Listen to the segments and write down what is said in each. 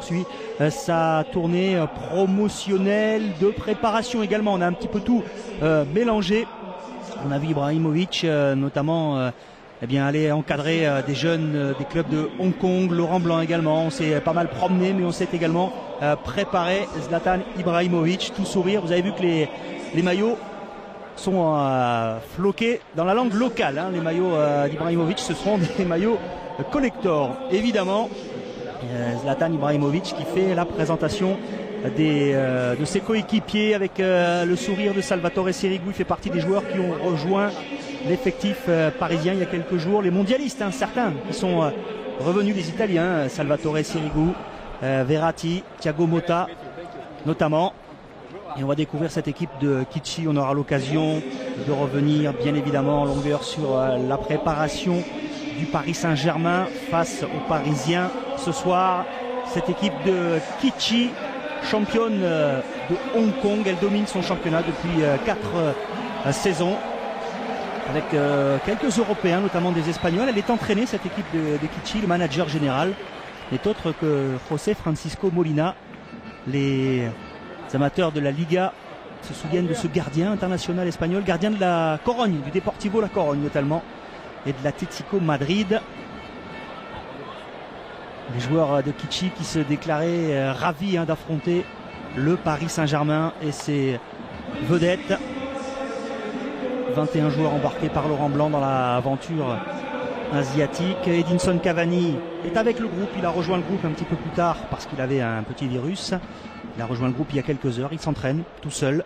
poursuit sa tournée promotionnelle, de préparation également. On a un petit peu tout mélangé. On a vu Ibrahimovic notamment aller encadrer des jeunes des clubs de Hong Kong, Laurent Blanc également. On s'est pas mal promené, mais on s'est également préparé. Zlatan Ibrahimovic, tout sourire. Vous avez vu que les maillots sont floqués dans la langue locale, hein. Les maillots d'Ibrahimovic, ce seront des maillots collector, évidemment. Zlatan Ibrahimovic qui fait la présentation de ses coéquipiers avec le sourire de Salvatore Sirigu. Il fait partie des joueurs qui ont rejoint l'effectif parisien il y a quelques jours. Les mondialistes, hein, certains qui sont revenus, les Italiens, Salvatore Sirigu, Verratti, Thiago Motta notamment. Et on va découvrir cette équipe de Kitchi. On aura l'occasion de revenir bien évidemment en longueur sur la préparation du Paris Saint-Germain face aux Parisiens ce soir. Cette équipe de Kitchi, championne de Hong Kong, elle domine son championnat depuis 4 saisons avec quelques Européens, notamment des Espagnols. Elle est entraînée, cette équipe de Kitchi. Le manager général n'est autre que José Francisco Molina. Les amateurs de la Liga se souviennent de ce gardien international espagnol, gardien de la Corogne, du Deportivo La Corogne notamment, et de l'Atlético Madrid. Les joueurs de Kitchi qui se déclaraient ravis d'affronter le Paris Saint-Germain et ses vedettes. 21 joueurs embarqués par Laurent Blanc dans l'aventure asiatique. Edinson Cavani est avec le groupe. Il a rejoint le groupe un petit peu plus tard parce qu'il avait un petit virus. Il a rejoint le groupe il y a quelques heures. Il s'entraîne tout seul.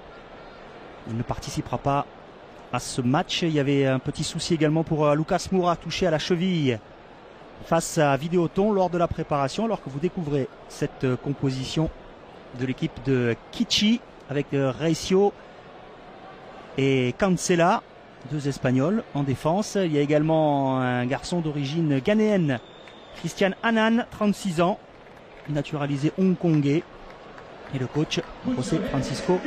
Il ne participera pas à ce match. Il y avait un petit souci également pour Lucas Moura, touché à la cheville face à Vidéoton lors de la préparation. Alors que vous découvrez cette composition de l'équipe de Kitchi avec Recio et Cancela, deux Espagnols en défense. Il y a également un garçon d'origine ghanéenne, Christian Annan, 36 ans, naturalisé hongkongais. Et le coach, José Francisco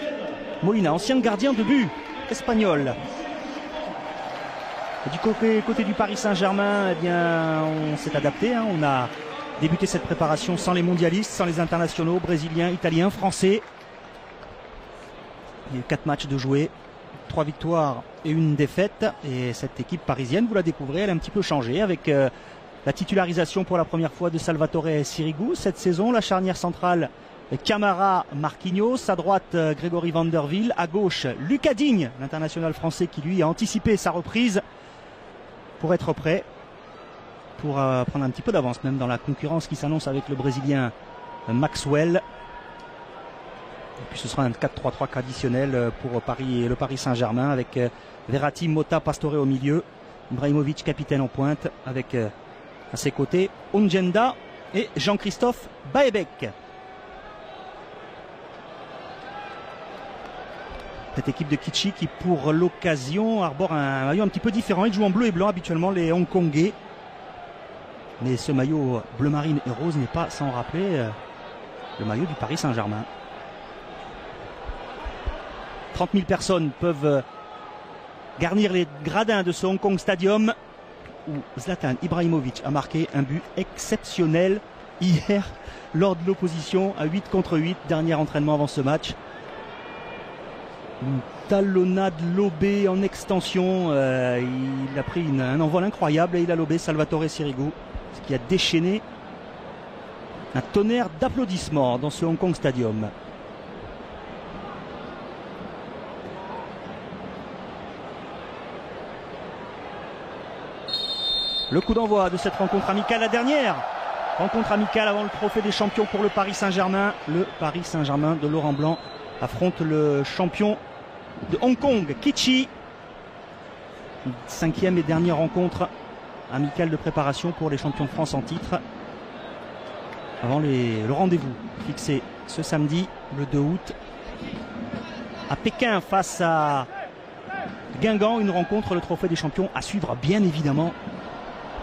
Molina, ancien gardien de but espagnol. Et du côté du Paris Saint-Germain, eh bien, on s'est adapté. Hein. On a débuté cette préparation sans les mondialistes, sans les internationaux, brésiliens, italiens, français. Il y a eu 4 matchs de jouer, 3 victoires et 1 défaite. Et cette équipe parisienne, vous la découvrez, elle a un petit peu changé avec la titularisation pour la première fois de Salvatore Sirigu cette saison. La charnière centrale, Camara, Marquinhos, à droite Grégory Vanderville, à gauche Lucas Digne, l'international français qui lui a anticipé sa reprise pour être prêt, pour prendre un petit peu d'avance même dans la concurrence qui s'annonce avec le Brésilien Maxwell. Et puis ce sera un 4-3-3 traditionnel pour le Paris Saint-Germain avec Verratti, Motta, Pastore au milieu, Ibrahimovic capitaine en pointe avec à ses côtés Ongenda et Jean-Christophe Baebek. Cette équipe de Kitchi qui pour l'occasion arbore un maillot un petit peu différent. Ils jouent en bleu et blanc habituellement, les Hongkongais. Mais ce maillot bleu marine et rose n'est pas sans rappeler le maillot du Paris Saint-Germain. 30 000 personnes peuvent garnir les gradins de ce Hong Kong Stadium où Zlatan Ibrahimovic a marqué un but exceptionnel hier lors de l'opposition à 8 contre 8. Dernier entraînement avant ce match. Une talonnade lobée en extension. Il a pris un envol incroyable et il a lobé Salvatore Sirigu, ce qui a déchaîné un tonnerre d'applaudissements dans ce Hong Kong Stadium. Le coup d'envoi de cette rencontre amicale, la dernière rencontre amicale avant le trophée des champions pour le Paris Saint-Germain. Le Paris Saint-Germain de Laurent Blanc affronte le champion de Hong Kong, Kitchi. 5e et dernière rencontre amicale de préparation pour les champions de France en titre avant le rendez-vous fixé ce samedi, le 2 août, à Pékin face à Guingamp. Une rencontre, le trophée des champions à suivre bien évidemment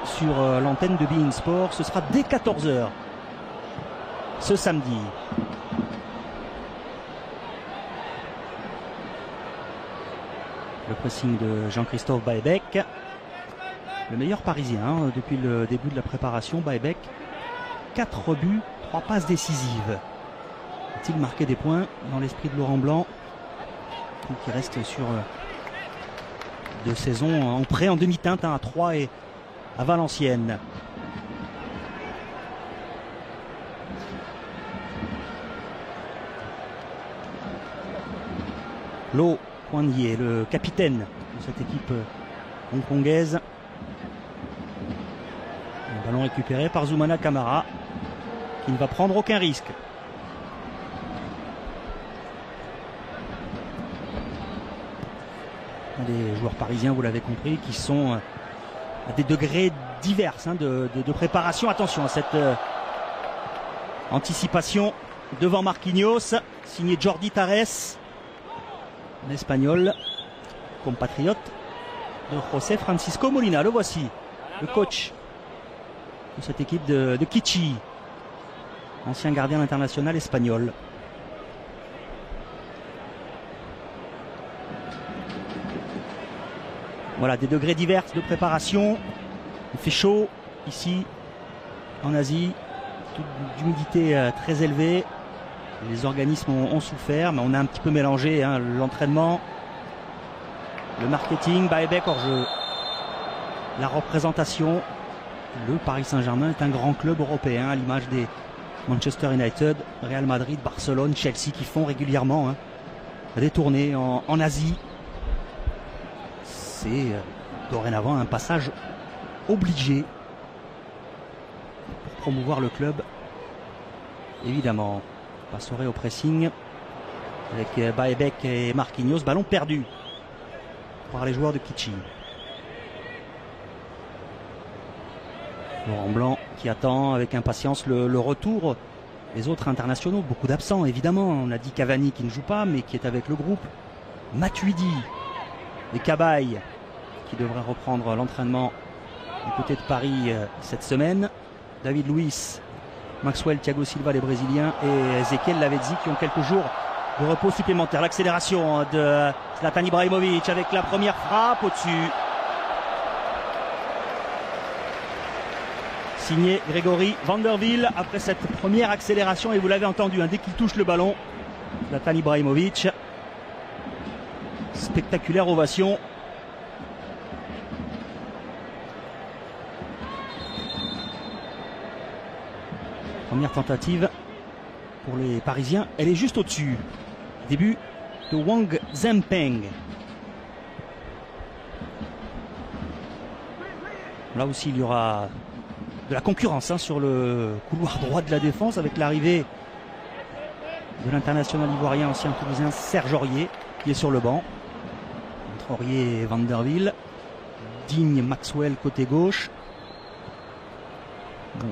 sur l'antenne de beIN Sport. Ce sera dès 14 h ce samedi. Le pressing de Jean-Christophe Baebek, le meilleur parisien depuis le début de la préparation. Baebek, 4 buts, 3 passes décisives. A-t-il marqué des points dans l'esprit de Laurent Blanc, qui reste sur 2 saisons en prêt, en demi-teinte, à Troyes et à Valenciennes. Lo Kuan-Ye, le capitaine de cette équipe hongkongaise. Le ballon récupéré par Zoumana Camara, qui ne va prendre aucun risque. Des joueurs parisiens, vous l'avez compris, qui sont à des degrés divers de préparation. Attention à cette anticipation devant Marquinhos, signé Jordi Tares, l'Espagnol, compatriote de José Francisco Molina. Le voici, le coach de cette équipe de Kitchi, ancien gardien international espagnol. Voilà, des degrés divers de préparation. Il fait chaud ici en Asie, d'humidité très élevée. Les organismes ont souffert, mais on a un petit peu mélangé l'entraînement, le marketing, Baebek hors jeu, la représentation. Le Paris Saint-Germain est un grand club européen, à l'image des Manchester United, Real Madrid, Barcelone, Chelsea, qui font régulièrement des tournées en Asie. C'est dorénavant un passage obligé pour promouvoir le club. Évidemment, on passerait au pressing avec Baebek et Marquinhos. Ballon perdu par les joueurs de Kitchi. Laurent Blanc qui attend avec impatience le retour des autres internationaux. Beaucoup d'absents évidemment. On a dit Cavani qui ne joue pas mais qui est avec le groupe. Matuidi et Cabaye qui devrait reprendre l'entraînement du côté de Paris cette semaine. David Luiz, Maxwell, Thiago Silva, les Brésiliens, et Ezequiel Lavezzi qui ont quelques jours de repos supplémentaires. L'accélération de Zlatan Ibrahimovic avec la première frappe au-dessus. Signé Grégory Vanderville après cette première accélération, et vous l'avez entendu, dès qu'il touche le ballon, Zlatan Ibrahimovic, spectaculaire ovation. Première tentative pour les Parisiens, elle est juste au-dessus. Début de Wang Zhempeng. Là aussi il y aura de la concurrence sur le couloir droit de la défense avec l'arrivée de l'international ivoirien ancien toulousain Serge Aurier qui est sur le banc. Entre Aurier et Vanderville. Digne, Maxwell côté gauche. Bon.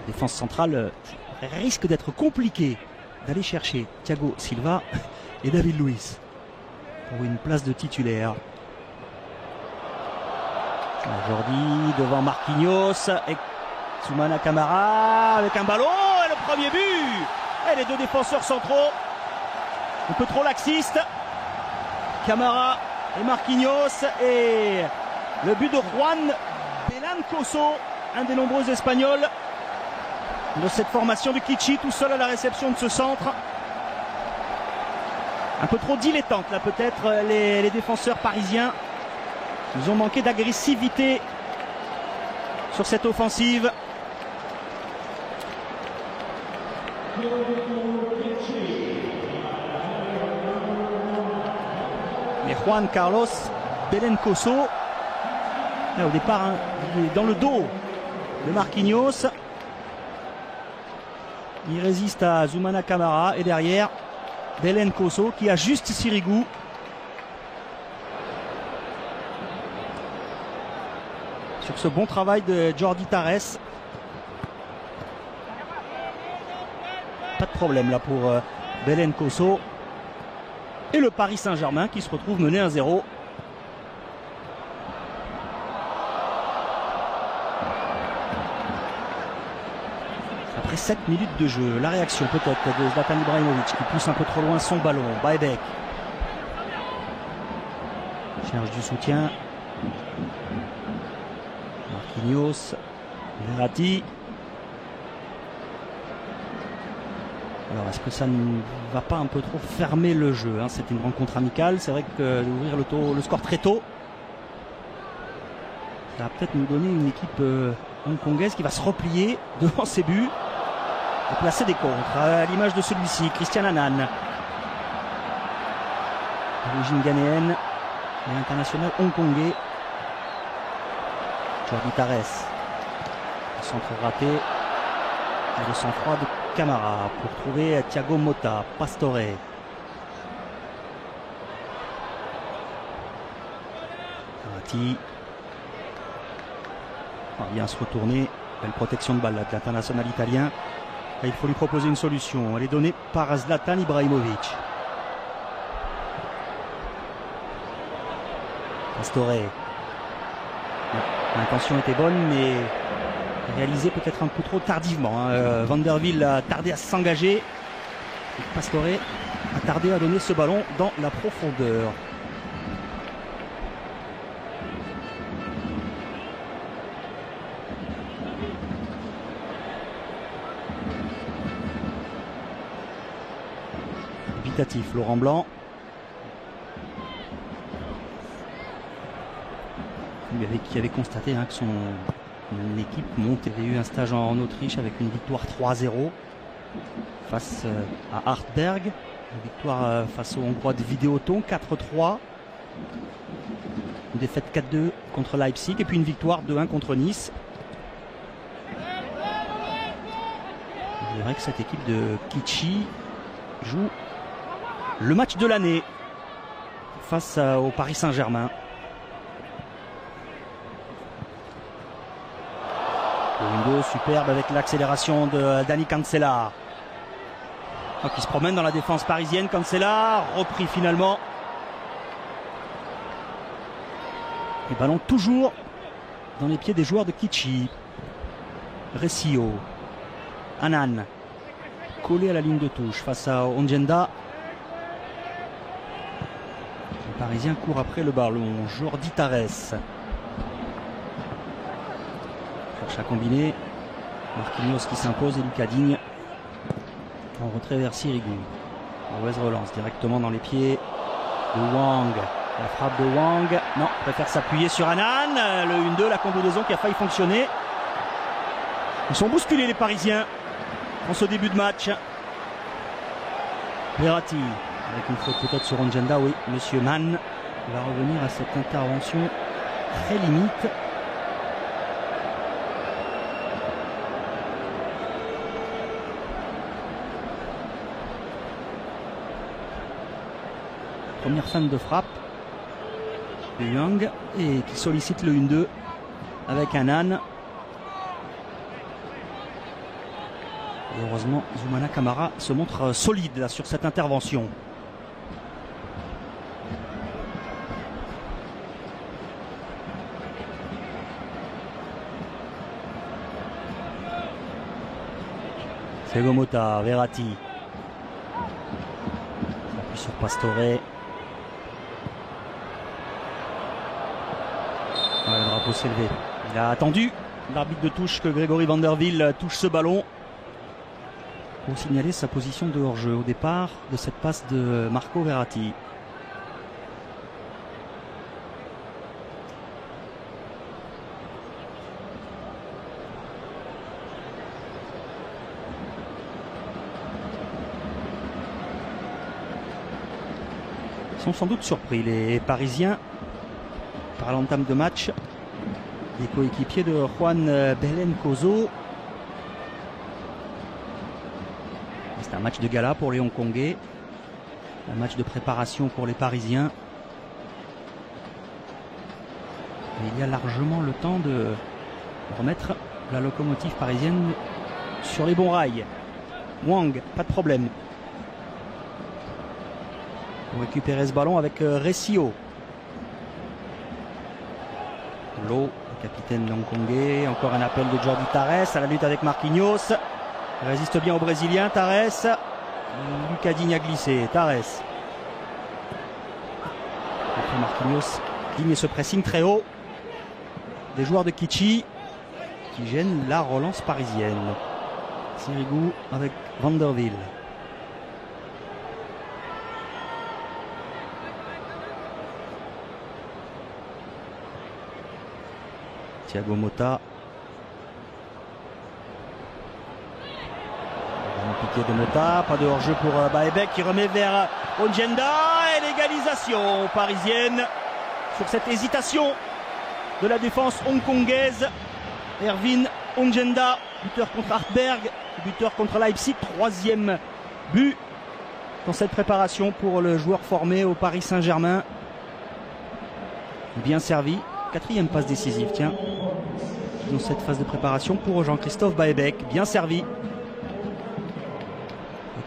Défense centrale risque d'être compliqué d'aller chercher Thiago Silva et David Luiz pour une place de titulaire. Jordi devant Marquinhos et Zoumana Camara avec un ballon et le premier but. Et les deux défenseurs centraux un peu trop laxistes, Camara et Marquinhos, et le but de Juan Belancoso, un des nombreux Espagnols de cette formation de Kitchi, tout seul à la réception de ce centre. Un peu trop dilettante là peut-être les défenseurs parisiens. Ils ont manqué d'agressivité sur cette offensive. Mais Juan Carlos Belancoso, là, au départ, il est dans le dos de Marquinhos. Il résiste à Zoumana Camara et derrière Belancoso qui ajuste Sirigu. Sur ce bon travail de Jordi Tares. Pas de problème là pour Belancoso. Et le Paris Saint-Germain qui se retrouve mené 1-0. Après 7 minutes de jeu, la réaction peut-être de Zlatan Ibrahimovic qui pousse un peu trop loin son ballon. Baebek cherche du soutien. Marquinhos, Verratti. Alors est-ce que ça ne va pas un peu trop fermer le jeu, hein? C'est une rencontre amicale, c'est vrai que d'ouvrir le score très tôt, ça va peut-être nous donner une équipe hongkongaise qui va se replier devant ses buts et placer des contres, à l'image de celui-ci, Christian Annan. D'origine ghanéenne, mais international hongkongais. Jordi Tares, le centre raté, et le sang-froid de Camara pour trouver Thiago Motta. Pastore. Verratti vient se retourner. Belle protection de balle de l'international italien. Et il faut lui proposer une solution. Elle est donnée par Zlatan Ibrahimovic. Pastore. L'intention était bonne, mais réalisée peut-être un peu trop tardivement. Vanderville a tardé à s'engager. Pastore a tardé à donner ce ballon dans la profondeur. Dubitatif, Laurent Blanc. Qui avait constaté que son équipe monte. Il avait eu un stage en Autriche avec une victoire 3-0 face à Hartberg, une victoire face aux Hongrois de Videoton 4-3, une défaite 4-2 contre Leipzig et puis une victoire 2-1 contre Nice. Il est vrai que cette équipe de Kichi joue le match de l'année face au Paris Saint-Germain. Le 1-2 superbe avec l'accélération de Dani Cancela qui se promène dans la défense parisienne. Cancela repris finalement. Le ballon toujours dans les pieds des joueurs de Kichi. Resio, Annan collé à la ligne de touche face à Ongenda. Le Parisien court après le ballon. Jordi Tares cherche à combiner. Marquinhos qui s'impose et Lucas Digne en retrait vers Sirigu. Mauvaise relance directement dans les pieds de Wang. La frappe de Wang, non, préfère s'appuyer sur Annan. Le 1-2, la combinaison qui a failli fonctionner. Ils sont bousculés les Parisiens en ce début de match. Verratti avec une faute peut-être sur Ongenda. Oui, Monsieur Mann va revenir à cette intervention très limite. Première fin de frappe de Young et qui sollicite le 1-2 avec Annan. Et heureusement, Zoumana Camara se montre solide là, sur cette intervention. Thiago Motta, Verratti. Appuie sur Pastore. Le drapeau s'est levé. Il a attendu l'arbitre de touche que Grégory Vanderville touche ce ballon pour signaler sa position de hors-jeu au départ de cette passe de Marco Verratti. Ils sont sans doute surpris les Parisiens par l'entame de match. Les coéquipiers de Juan Belencozo. C'est un match de gala pour les Hongkongais. Un match de préparation pour les Parisiens. Et il y a largement le temps de remettre la locomotive parisienne sur les bons rails. Wang, pas de problème. Pour récupérer ce ballon avec Resio. Lo, le capitaine hongkongais. Encore un appel de Jordi Tares à la lutte avec Marquinhos. Il résiste bien au Brésilien, Tares. Lucas Digne a glissé, Tares. Après Marquinhos, Digne ce pressing très haut. Des joueurs de Kichi qui gênent la relance parisienne. Sirigu avec Vanderville. Thiago Motta. Piqué de Motta, pas de hors-jeu pour Baebek qui remet vers Ongenda et l'égalisation parisienne sur cette hésitation de la défense hongkongaise. Erwin Ongenda, buteur contre Hartberg, buteur contre Leipzig, troisième but dans cette préparation pour le joueur formé au Paris Saint-Germain. Bien servi, quatrième passe décisive, tiens, dans cette phase de préparation pour Jean-Christophe Baebek, bien servi.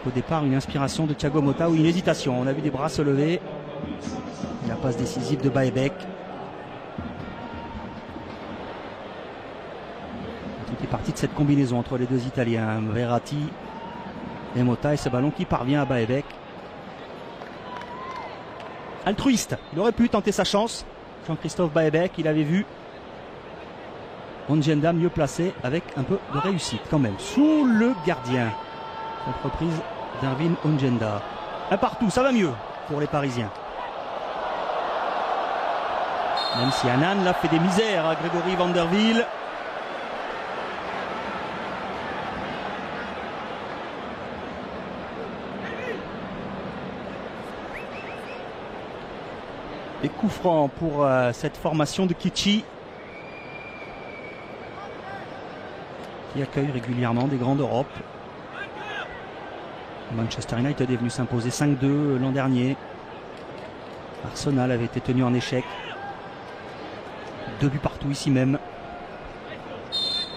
Au départ, une inspiration de Thiago Motta ou une hésitation. On a vu des bras se lever. La passe décisive de Baebek. Tout est parti de cette combinaison entre les deux Italiens, Verratti et Motta, et ce ballon qui parvient à Baebek. Altruiste, il aurait pu tenter sa chance. Jean-Christophe Baebek, il avait vu Ongenda mieux placé avec un peu de réussite quand même. Sous le gardien. Cette reprise d'Erwin Ongenda. Un partout, ça va mieux pour les Parisiens. Même si Annan l'a fait des misères à Grégory Vanderwiel. Et coup franc pour cette formation de Kitchi, qui accueille régulièrement des grands d'Europe. Manchester United est venu s'imposer 5-2 l'an dernier. Arsenal avait été tenu en échec. 2 buts partout ici même.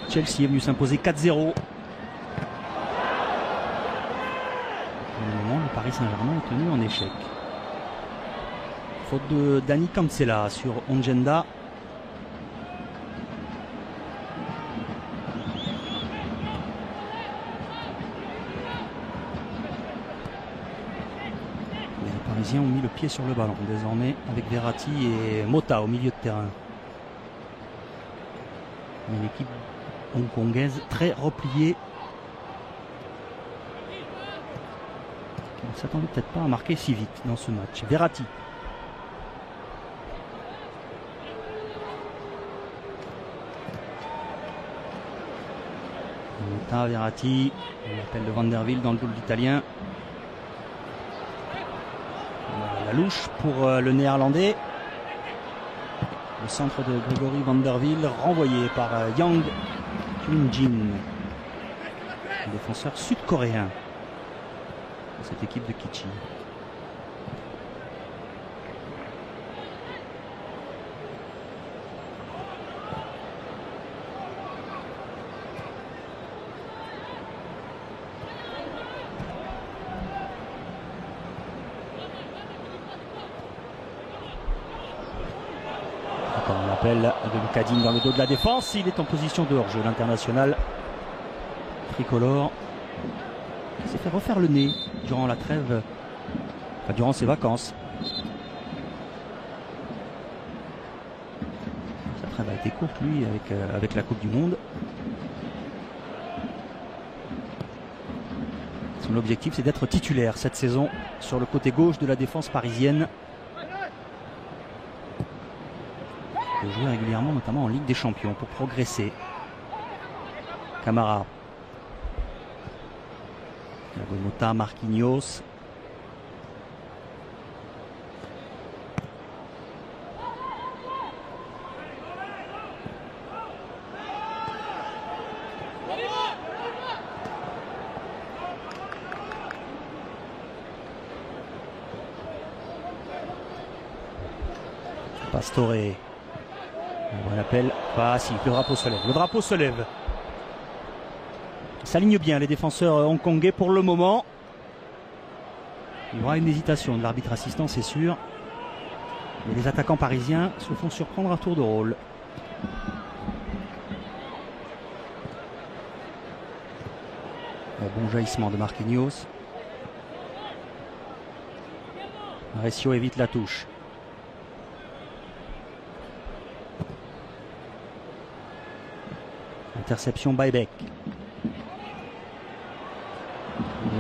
Chelsea est venu s'imposer 4-0. Au moment où Paris Saint-Germain est tenu en échec. Faute de Dani Cancela sur Ongenda. Les Parisiens ont mis le pied sur le ballon désormais avec Verratti et Motta au milieu de terrain. Une équipe hongkongaise très repliée. On ne s'attendait peut-être pas à marquer si vite dans ce match. Verratti. Motta, Verratti. L'appel de Vanderwiel dans le double italien. La louche pour le néerlandais. Le centre de Grégory Vanderwiel renvoyé par Yang Kyung-jin, le défenseur sud-coréen de cette équipe de Kitchi. L'appel de Lucadine dans le dos de la défense. Il est en position de hors-jeu. L'international tricolore s'est fait refaire le nez durant la trêve, enfin, durant ses vacances. Sa trêve a été courte, lui, avec la Coupe du Monde. Son objectif, c'est d'être titulaire cette saison sur le côté gauche de la défense parisienne. De jouer régulièrement, notamment en Ligue des Champions, pour progresser. Camara. Motta, Marquinhos. Pastore. On appelle. Ah si, le drapeau se lève. Le drapeau se lève. S'alignent bien les défenseurs hongkongais pour le moment. Il y aura une hésitation de l'arbitre assistant, c'est sûr. Et les attaquants parisiens se font surprendre à tour de rôle. Bon jaillissement de Marquinhos. Recio évite la touche. Interception Baebek.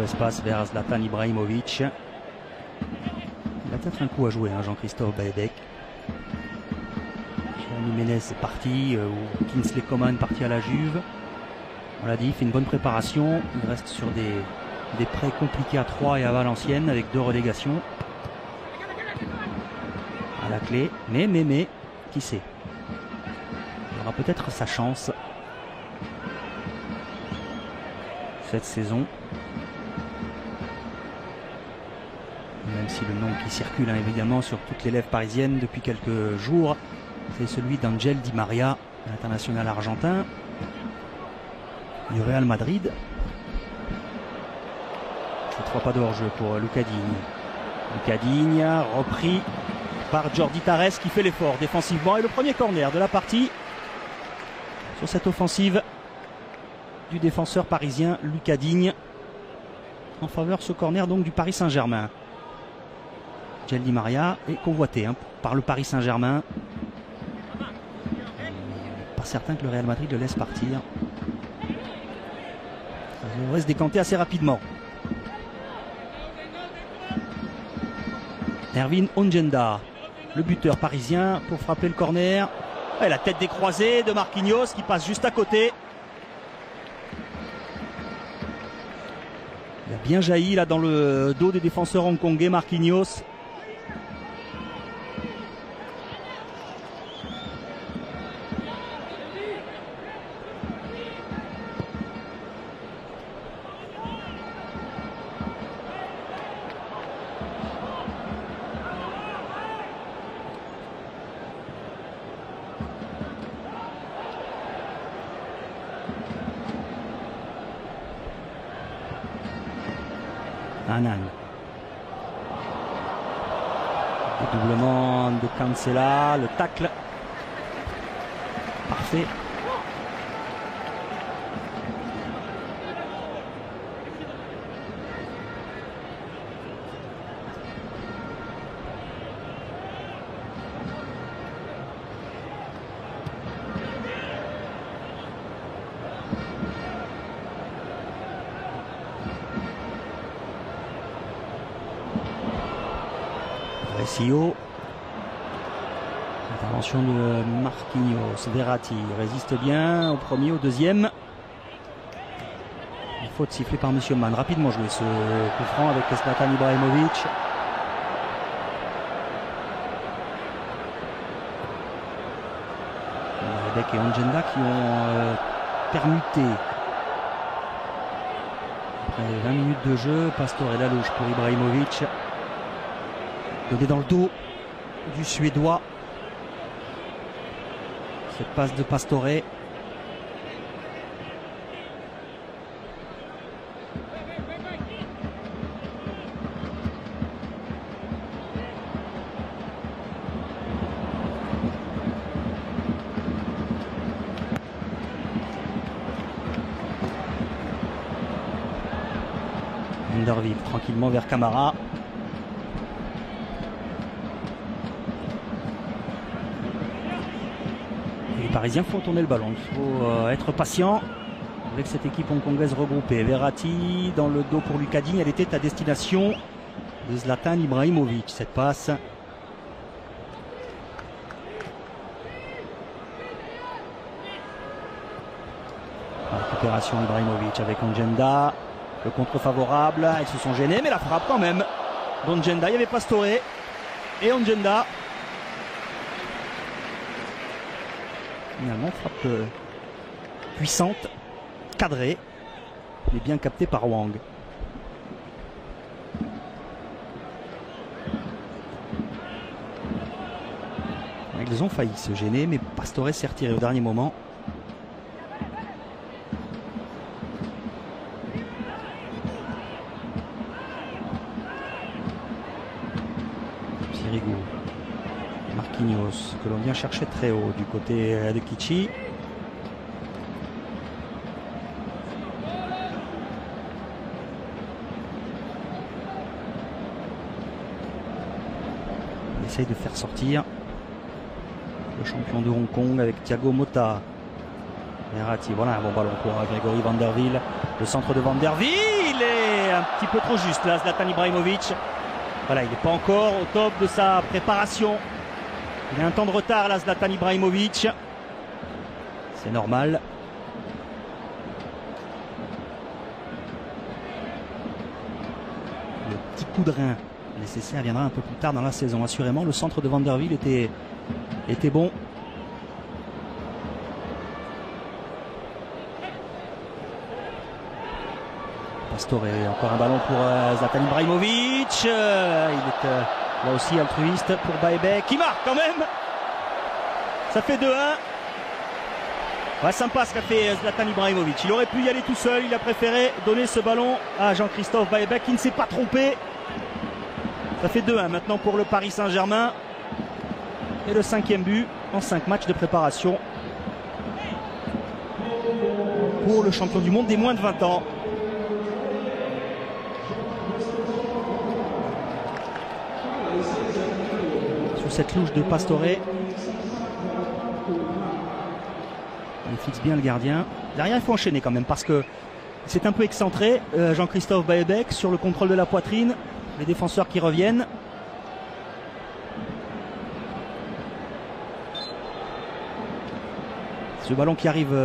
Espace vers Zlatan Ibrahimovic. Il a peut-être un coup à jouer, hein, Jean-Christophe Baebek. Jiménez est parti, ou Kingsley Coman est parti à la Juve. On l'a dit, il fait une bonne préparation. Il reste sur des prêts compliqués à Troyes et à Valenciennes avec 2 relégations à la clé. Mais, qui sait? Il aura peut-être sa chance cette saison. Même si le nom qui circule évidemment sur toutes les lèvres parisiennes depuis quelques jours, c'est celui d'Angel Di Maria, l'international argentin du Real Madrid. Cette fois pas de hors-jeu pour Lucas Digne. Lucas Digne repris par Jordi Tarass qui fait l'effort défensivement. Et le premier corner de la partie sur cette offensive du défenseur parisien Lucas Digne en faveur ce corner donc du Paris Saint-Germain. Angel Di Maria est convoité par le Paris Saint-Germain. Pas certain que le Real Madrid le laisse partir. Ça devrait se décanter assez rapidement. Erwin Ongenda, le buteur parisien pour frapper le corner. Et la tête décroisée de Marquinhos qui passe juste à côté. Il a bien jailli là dans le dos des défenseurs hongkongais, Marquinhos. Anan. Dédoublement de Cancela, le tacle parfait. Intervention de Marquinhos. Verratti résiste bien au premier, au deuxième. Une faute sifflée par Monsieur Mann. Rapidement joué ce coup franc avec Zlatan Ibrahimovic. Redek et Ongenda qui ont permuté. Après 20 minutes de jeu, Pastore et la louche pour Ibrahimovic. Donné dans le dos du Suédois. Cette passe de Pastore. Vanderville tranquillement vers Camara. Les Parisiens font tourner le ballon. Il faut être patient avec cette équipe hongkongaise regroupée. Verratti dans le dos pour Lucas Digne. Elle était à destination de Zlatan Ibrahimovic. Cette passe. La récupération Ibrahimovic avec Ongenda. Le contre favorable. Ils se sont gênés, mais la frappe quand même d'Ongenda. Il y avait Pastore et Ongenda. Finalement, frappe puissante, cadrée, mais bien captée par Wang. Ils ont failli se gêner, mais Pastore s'est retiré au dernier moment. Sirigu. Marquinhos, que l'on vient chercher très haut du côté de Kichi. On essaye de faire sortir le champion de Hong Kong avec Thiago Motta. Verratti, voilà un bon ballon pour Grégory Vanderville. Le centre de Vanderville est un petit peu trop juste là, Zlatan Ibrahimovic. Voilà, il n'est pas encore au top de sa préparation. Il a un temps de retard là, Zlatan Ibrahimovic. C'est normal. Le petit coup de rein nécessaire viendra un peu plus tard dans la saison. Assurément, le centre de Vanderville était bon. Pastore, encore un ballon pour Zlatan Ibrahimovic. Il est là aussi altruiste pour Baebek qui marque quand même. Ça fait 2-1. Ouais, sympa ce qu'a fait Zlatan Ibrahimovic. Il aurait pu y aller tout seul. Il a préféré donner ce ballon à Jean-Christophe Baebek qui ne s'est pas trompé. Ça fait 2-1 maintenant pour le Paris Saint-Germain. Et le 5e but en 5 matchs de préparation pour le champion du monde des moins de 20 ans. Sur cette louche de Pastore. Il fixe bien le gardien. Derrière, il faut enchaîner quand même parce que c'est un peu excentré. Jean-Christophe Baebek sur le contrôle de la poitrine. Les défenseurs qui reviennent. Ce ballon qui arrive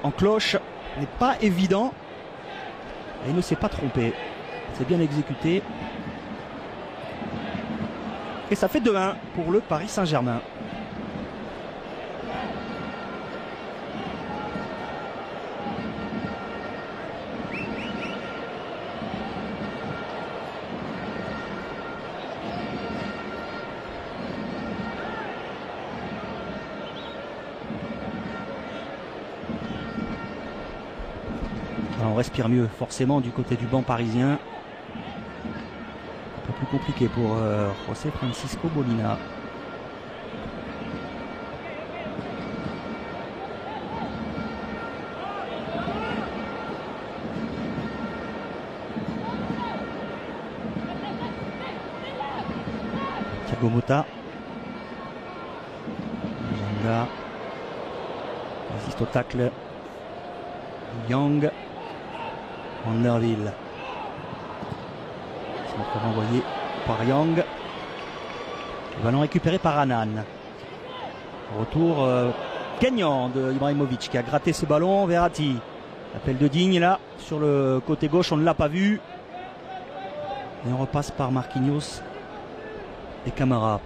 en cloche n'est pas évident. Et il ne s'est pas trompé. C'est bien exécuté. Et ça fait 2-1 pour le Paris Saint-Germain. On respire mieux forcément du côté du banc parisien. Un peu plus compliqué pour José Francisco Molina. Thiago Motta. Janga. Résiste au tacle. Young. Vanderville. C'est renvoyé par Young. Le ballon récupéré par Anan. Retour gagnant de Ibrahimovic qui a gratté ce ballon. Verratti. Appel de Digne là sur le côté gauche, on ne l'a pas vu. Et on repasse par Marquinhos et Camara.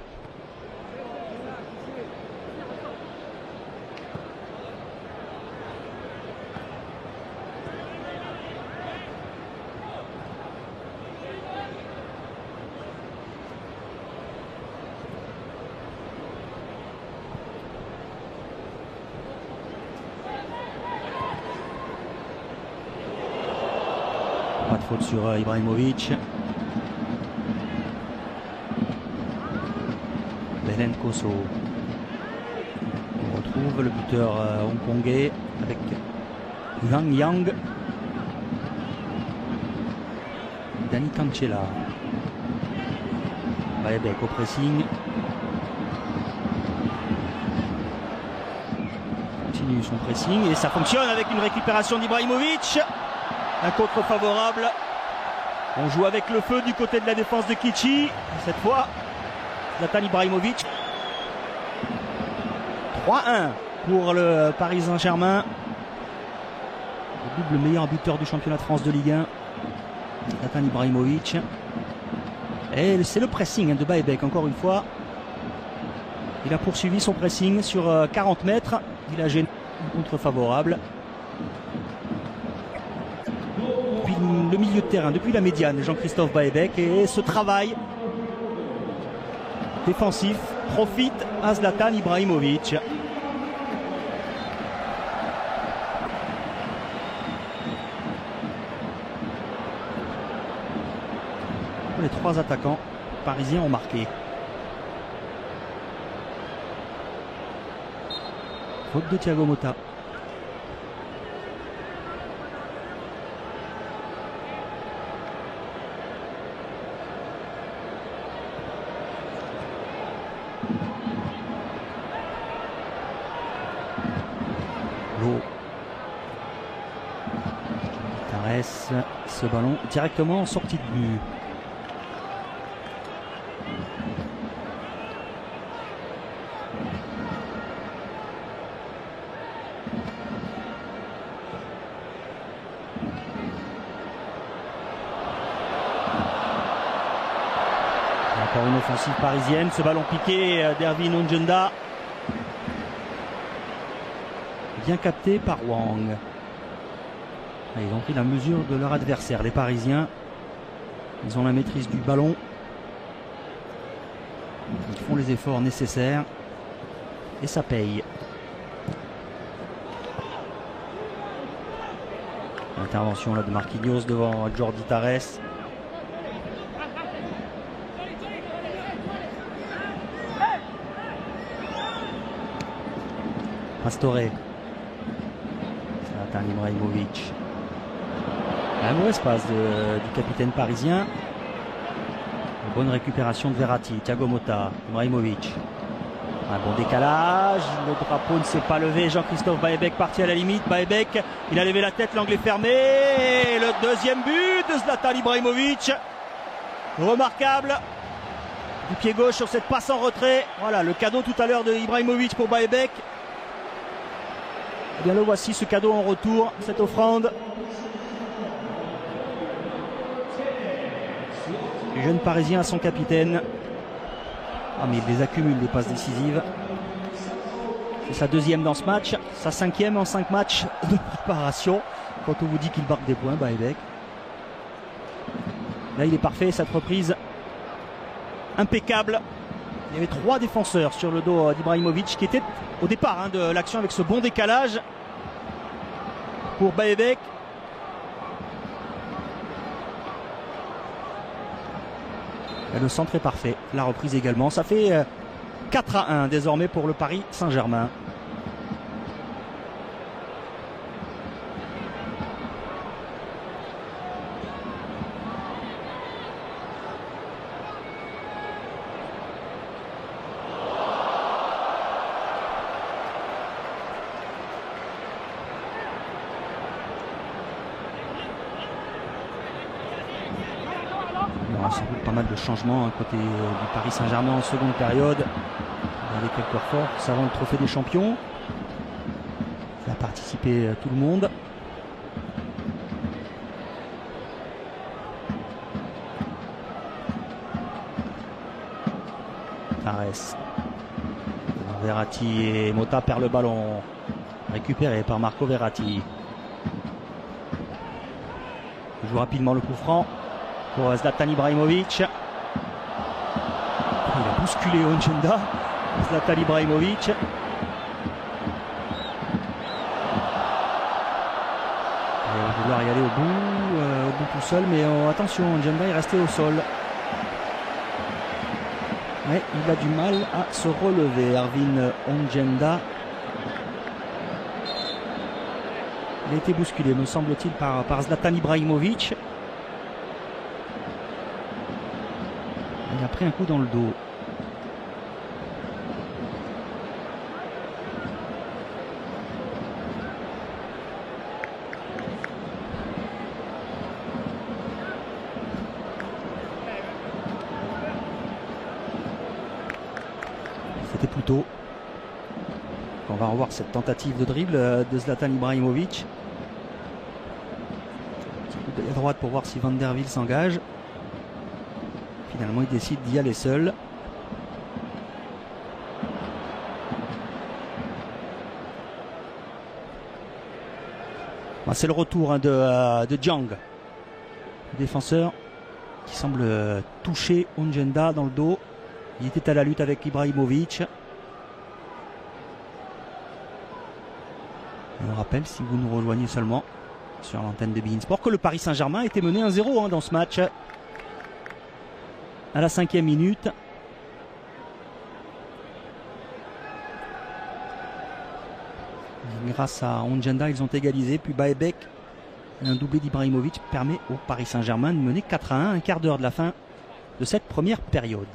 Pas de faute sur Ibrahimovic. Belen Koso. On retrouve le buteur hongkongais avec Wang Yang. Dani Cancella. Baebek au pressing. Continue son pressing et ça fonctionne avec une récupération d'Ibrahimovic. Un contre favorable. On joue avec le feu du côté de la défense de Kitchi. Cette fois, Zlatan Ibrahimovic. 3-1 pour le Paris Saint-Germain. Le double meilleur buteur du championnat de France de Ligue 1. Zlatan Ibrahimovic. Et c'est le pressing de Baebek encore une fois. Il a poursuivi son pressing sur 40 mètres. Il a gêné un contre favorable. Le milieu de terrain, depuis la médiane, Jean-Christophe Baebek, et ce travail défensif profite à Zlatan Ibrahimovic. Les trois attaquants parisiens ont marqué. Faute de Thiago Motta. Caresse ce ballon directement en sortie de but. Encore une offensive parisienne, ce ballon piqué d'Erwin Ongenda. Bien capté par Wang. Ils ont pris la mesure de leur adversaire, les Parisiens. Ils ont la maîtrise du ballon. Ils font les efforts nécessaires. Et ça paye. Intervention là de Marquinhos devant Jordi Tarres. Pastore. Zlatan Ibrahimovic. La mauvaise passe du capitaine parisien. Une bonne récupération de Verratti. Thiago Motta. Ibrahimovic. Un bon décalage. Le drapeau ne s'est pas levé. Jean-Christophe Baebek parti à la limite. Baebek, il a levé la tête, l'angle est fermé. Et le deuxième but de Zlatan Ibrahimovic. Remarquable. Du pied gauche sur cette passe en retrait. Voilà le cadeau tout à l'heure de Ibrahimovic pour Baebek. Eh bien le voici, ce cadeau en retour, cette offrande. Le jeune parisien à son capitaine. Ah mais il les accumule, les passes décisives. C'est sa deuxième dans ce match, sa cinquième en 5 matchs de préparation. Quand on vous dit qu'il marque des points, Baebek. Là il est parfait, cette reprise impeccable. Il y avait 3 défenseurs sur le dos d'Ibrahimovic qui était au départ de l'action avec ce bon décalage pour Baebek. Et le centre est parfait, la reprise également. Ça fait 4-1 désormais pour le Paris Saint-Germain. Il y aura sans doute pas mal de changements côté du Paris Saint-Germain en seconde période. Avec quelques forces avant le trophée des champions. Ça a participé tout le monde. Tarres. Verratti et Motta perd le ballon. Récupéré par Marco Verratti. Il joue rapidement le coup franc pour Zlatan Ibrahimovic. Il a bousculé Ongenda. Zlatan Ibrahimovic. Il va vouloir y aller au bout tout seul, mais attention, Ongenda est resté au sol. Mais il a du mal à se relever, Erwin Ongenda. Il a été bousculé, me semble-t-il, par Zlatan Ibrahimovic. Il a pris un coup dans le dos. C'était plus tôt. On va revoir cette tentative de dribble de Zlatan Ibrahimovic. Un petit coup de droite pour voir si Van der Wiel s'engage. Finalement, il décide d'y aller seul. C'est le retour de Dieng, le défenseur qui semble toucher Ongenda dans le dos. Il était à la lutte avec Ibrahimovic. Je vous rappelle, si vous nous rejoignez seulement sur l'antenne de beIN Sport, que le Paris Saint-Germain était mené 1-0 dans ce match. À la 5e minute. Grâce à Ongenda, ils ont égalisé. Puis Baebek, un doublé d'Ibrahimovic, permet au Paris Saint-Germain de mener 4-1, un quart d'heure de la fin de cette première période.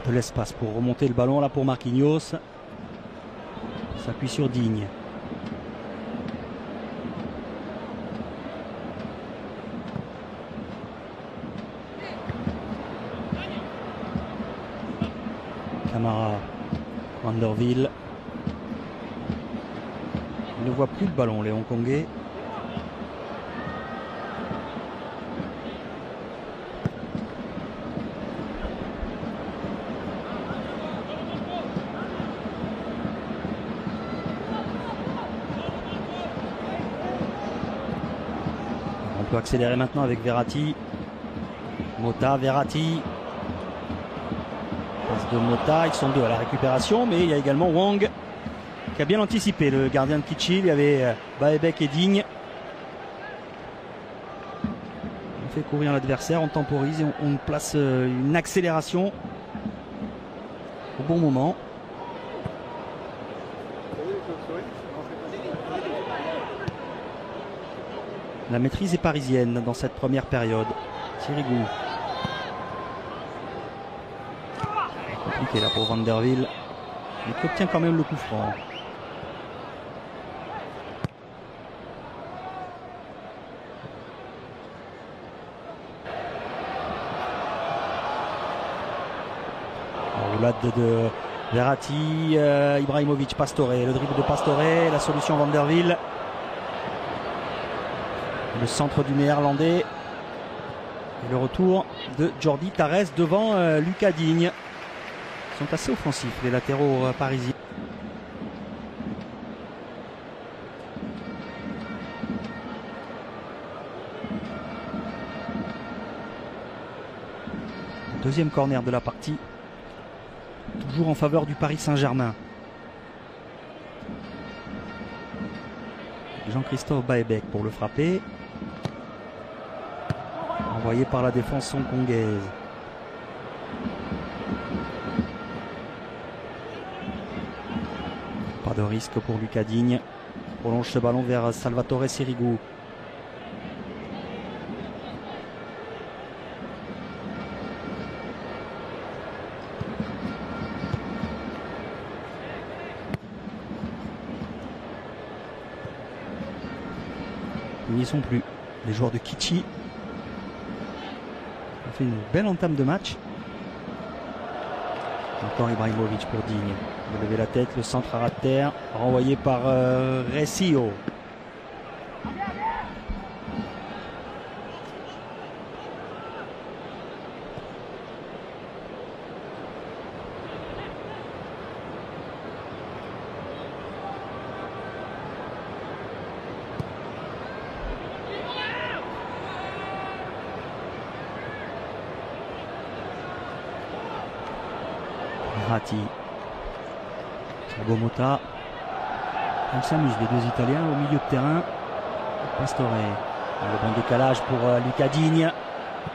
de l'espace pour remonter le ballon là pour Marquinhos. S'appuie sur Digne. Camara, Vanderville. Il ne voit plus le ballon, les Hongkongais. On peut accélérer maintenant avec Verratti. Mota, Verratti. Passe de Mota, ils sont deux à la récupération, mais il y a également Wang qui a bien anticipé le gardien de Kitchi. Il y avait Baebek et Digne. On fait courir l'adversaire, on temporise et on place une accélération au bon moment. La maîtrise est parisienne dans cette première période. Sirigu. Compliqué là pour Vanderville. Mais qui obtient quand même le coup franc. Roulade de Verratti, Ibrahimovic, Pastore. Le dribble de Pastore, la solution Vanderville. Le centre du néerlandais. Et le retour de Jordi Tarès devant Lucas Digne. Ils sont assez offensifs, les latéraux parisiens. Deuxième corner de la partie. Toujours en faveur du Paris Saint-Germain. Jean-Christophe Baebek pour le frapper. Envoyé par la défense hongkongaise. Pas de risque pour Lucas Digne. Prolonge ce ballon vers Salvatore Sirigu. Ils n'y sont plus. Les joueurs de Kitchi ont fait une belle entame de match. Encore Ibrahimovic pour Digne. Il a levé la tête, le centre à ras de terre, renvoyé par Recio. Verratti. Mota. Ils s'amusent les deux Italiens au milieu de terrain. Pastore. Le bon décalage pour Lucas Digne.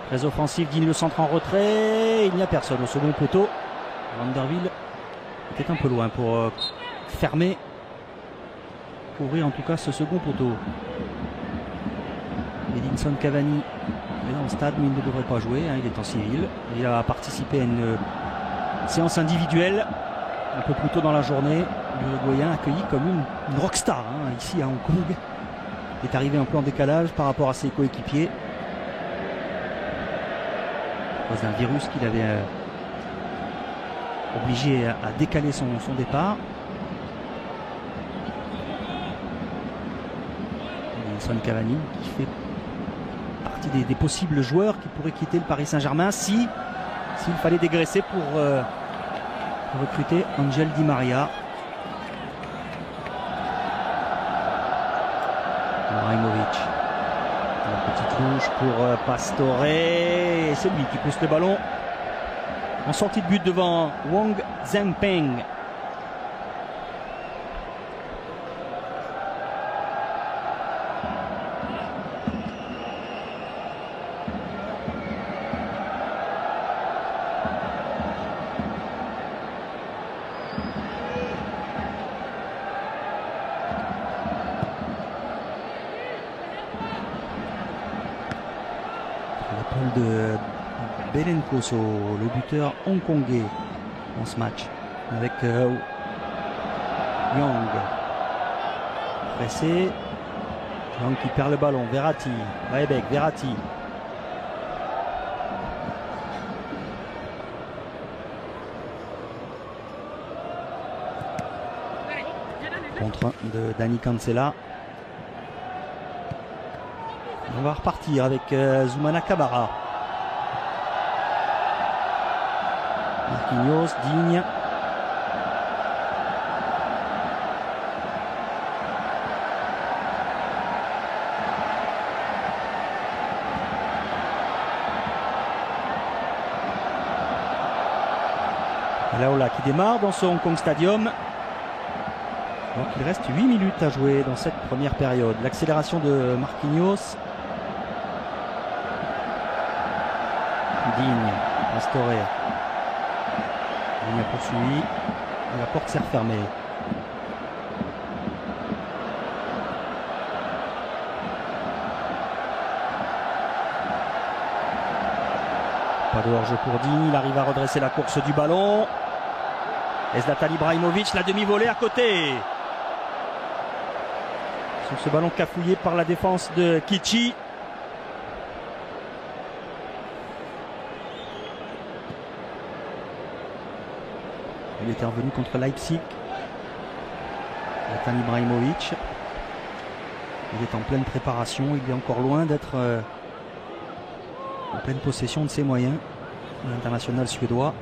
Très offensif. Digne le centre en retrait. Il n'y a personne au second poteau. Vanderville était un peu loin pour fermer. Couvrir en tout cas ce second poteau. Edinson Cavani est dans le stade mais il ne devrait pas jouer. Il est en civil. Il a participé à une séance individuelle un peu plus tôt dans la journée. L'Uruguayen accueilli comme une rockstar ici à Hong Kong. Il est arrivé un peu en décalage par rapport à ses coéquipiers à cause d'un virus qu'il avait obligé à décaler son départ. Edinson Cavani qui fait partie des possibles joueurs qui pourraient quitter le Paris Saint-Germain s'il fallait dégraisser pour recruter Angel Di Maria. Ibrahimovic. La petite louche pour Pastore. Et c'est lui qui pousse le ballon en sortie de but devant Wang Zhengpeng. De Belenkoso, le buteur hongkongais. dans ce match. Avec Young. Pressé. Young qui perd le ballon. Verratti. Baebek. Verratti. Contre de Dani Cancela. On va repartir avec Zoumana Camara. Marquinhos, Digne. Laola qui démarre dans ce Hong Kong Stadium. Alors qu'il reste 8 minutes à jouer dans cette première période. L'accélération de Marquinhos. Digne, Pastore. Digne a poursuivi. Et la porte s'est refermée. Pas de hors-jeu pour Digne. Il arrive à redresser la course du ballon. Et Zlatan Ibrahimovic, la demi-volée à côté. Sur ce ballon cafouillé par la défense de Kichi. Il était revenu contre Leipzig. Zlatan Ibrahimovic. Il est en pleine préparation. Il est encore loin d'être en pleine possession de ses moyens. L'international suédois.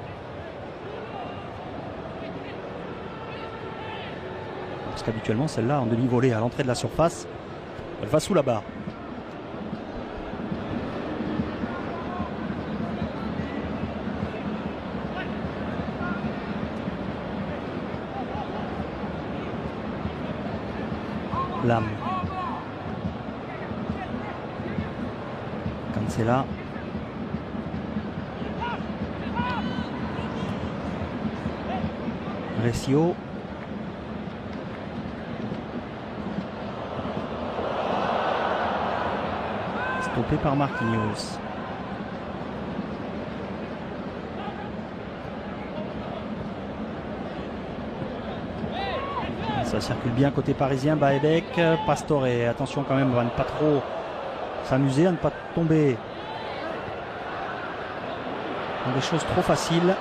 Parce qu'habituellement celle-là en demi-volée à l'entrée de la surface, elle va sous la barre. Lam. Cancela. Recio. Stoppé par Marquinhos. Ça circule bien côté parisien. Baebek, Pastore. Attention quand même à ne pas trop s'amuser, à ne pas tomber dans des choses trop faciles.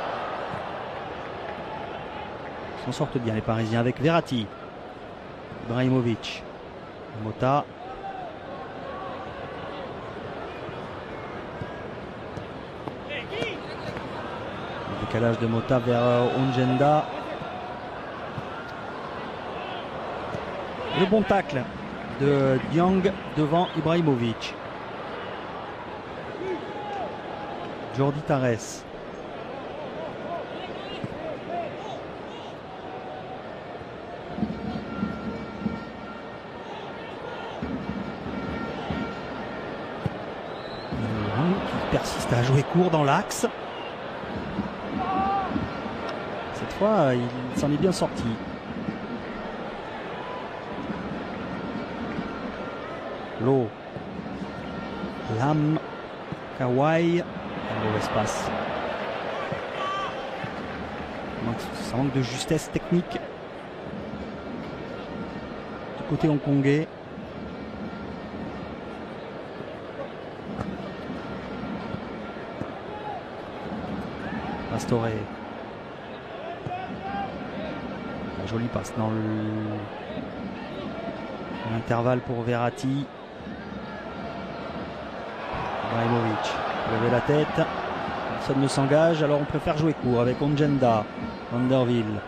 Ils s'en sortent bien les Parisiens avec Verratti. Ibrahimovic. Mota. Le décalage de Mota vers Ongenda. Le bon tacle de Dieng devant Ibrahimovic. Jordi Tares. Qui persiste à jouer court dans l'axe. Cette fois, il s'en est bien sorti. Lowe. Lam. Kawhi. Un mauvais espace. Ça manque de justesse technique du côté hongkongais. Pastore. Un joli passe dans l'intervalle pour Verratti. Ibrahimovic. Lever la tête. Personne ne s'engage, alors on préfère jouer court avec Ongenda. Vanderville.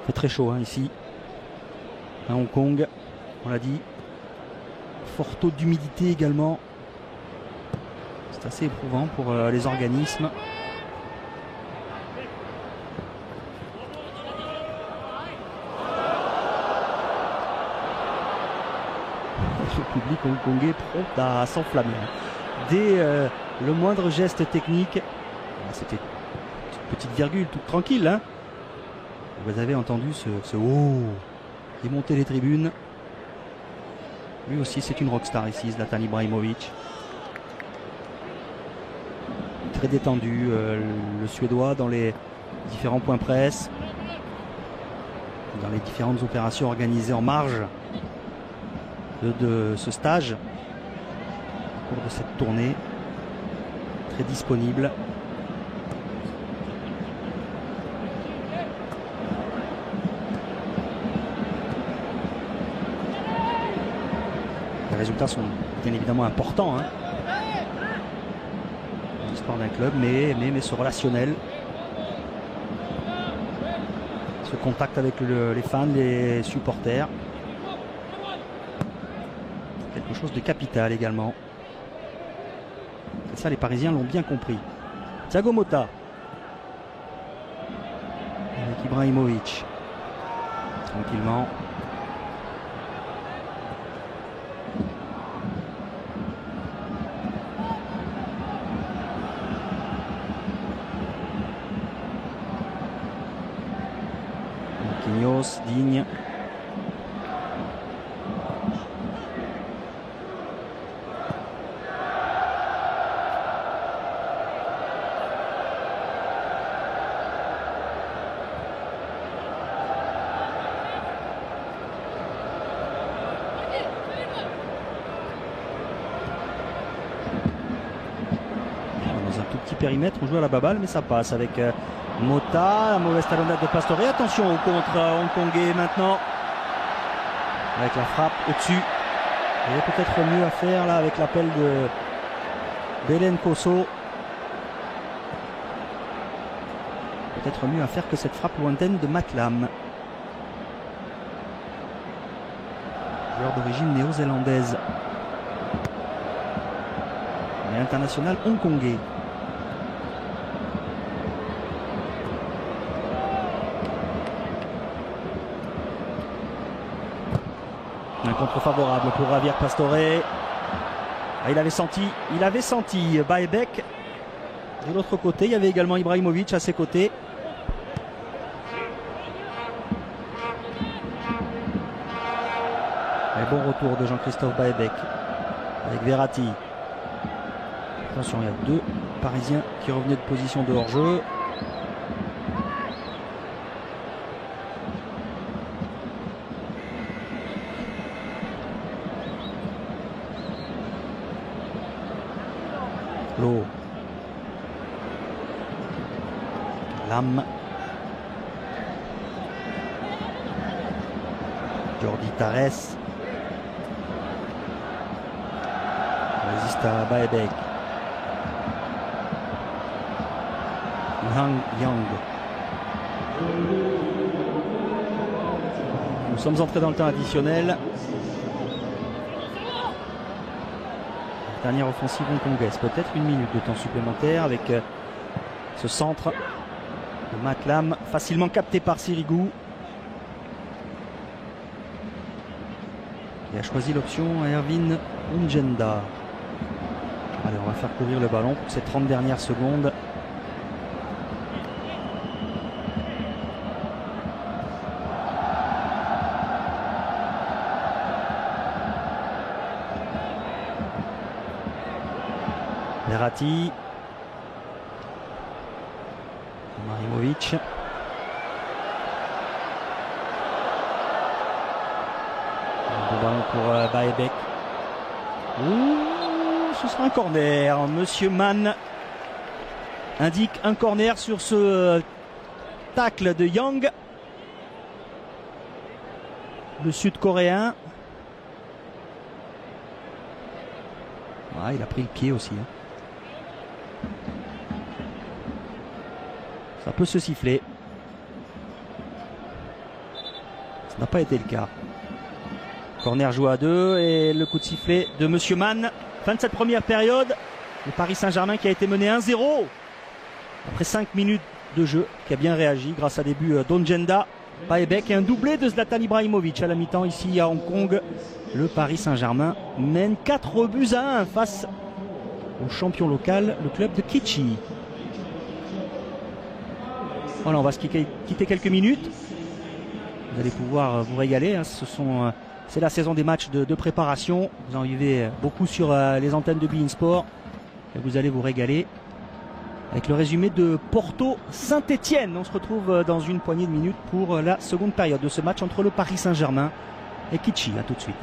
Il fait très chaud ici à Hong Kong, on l'a dit. Fort taux d'humidité également. C'est assez éprouvant pour les organismes. Le public hongkongais prompt à s'enflammer. Dès le moindre geste technique, C'était une petite virgule toute tranquille. Hein. Vous avez entendu ce oh qui montait les tribunes. Lui aussi, c'est une rockstar ici, Zlatan Ibrahimovic. Très détendu, le Suédois dans les différents points presse, dans les différentes opérations organisées en marge de ce stage, au cours de cette tournée. Très disponible. Les résultats sont bien évidemment importants hein, dans l'histoire d'un club, mais ce relationnel, ce contact avec les fans, les supporters, quelque chose de capital également. Et ça, les Parisiens l'ont bien compris. Thiago Motta avec Ibrahimovic, tranquillement. Marquinhos, Digne. Dans un tout petit périmètre, on joue à la baballe, mais ça passe avec Motta, la mauvaise talonnade de Pastore. Attention au contre hongkongais maintenant. Avec la frappe au-dessus. Il y a peut-être mieux à faire là avec l'appel de Belen Koso. Peut-être mieux à faire que cette frappe lointaine de Matlam. Joueur d'origine néo-zélandaise. Mais international hongkongais. Un contre favorable pour Javier Pastore. Ah, il avait senti Baebek. De l'autre côté, il y avait également Ibrahimovic à ses côtés. Et bon retour de Jean-Christophe Baebek avec Verratti. Attention, il y a deux Parisiens qui revenaient de position de hors-jeu. Lam. Jordi Tares. Résiste à Baebek. Hang Yang. Nous sommes entrés dans le temps additionnel. Dernière offensive hongkongaise, peut-être une minute de temps supplémentaire avec ce centre de Matlam, facilement capté par Sirigu. Il a choisi l'option Erwin Ungenda. Allez, on va faire courir le ballon pour ces 30 dernières secondes. Verratti, Ibrahimovic. Le ballon pour Baebek. Ce sera un corner. Monsieur Mann indique un corner sur ce tacle de Yang, le sud-coréen. Ah, il a pris le pied aussi. Hein. Ça peut se siffler. Ça n'a pas été le cas. Corner joué à 2 et le coup de sifflet de Monsieur Mann. Fin de cette première période. Le Paris Saint-Germain qui a été mené 1-0 après 5 minutes de jeu, qui a bien réagi grâce à des buts d'Ongenda, Baebek et un doublé de Zlatan Ibrahimovic à la mi-temps ici à Hong Kong. Le Paris Saint-Germain mène 4 buts à 1 face au champion local, le club de Kitchee. Voilà, on va se quitter quelques minutes. Vous allez pouvoir vous régaler. Hein. C'est la saison des matchs de préparation. Vous en vivez beaucoup sur les antennes de beIN Sport. Et vous allez vous régaler avec le résumé de Porto Saint-Etienne. On se retrouve dans une poignée de minutes pour la seconde période de ce match entre le Paris Saint-Germain et Kitchi. À tout de suite.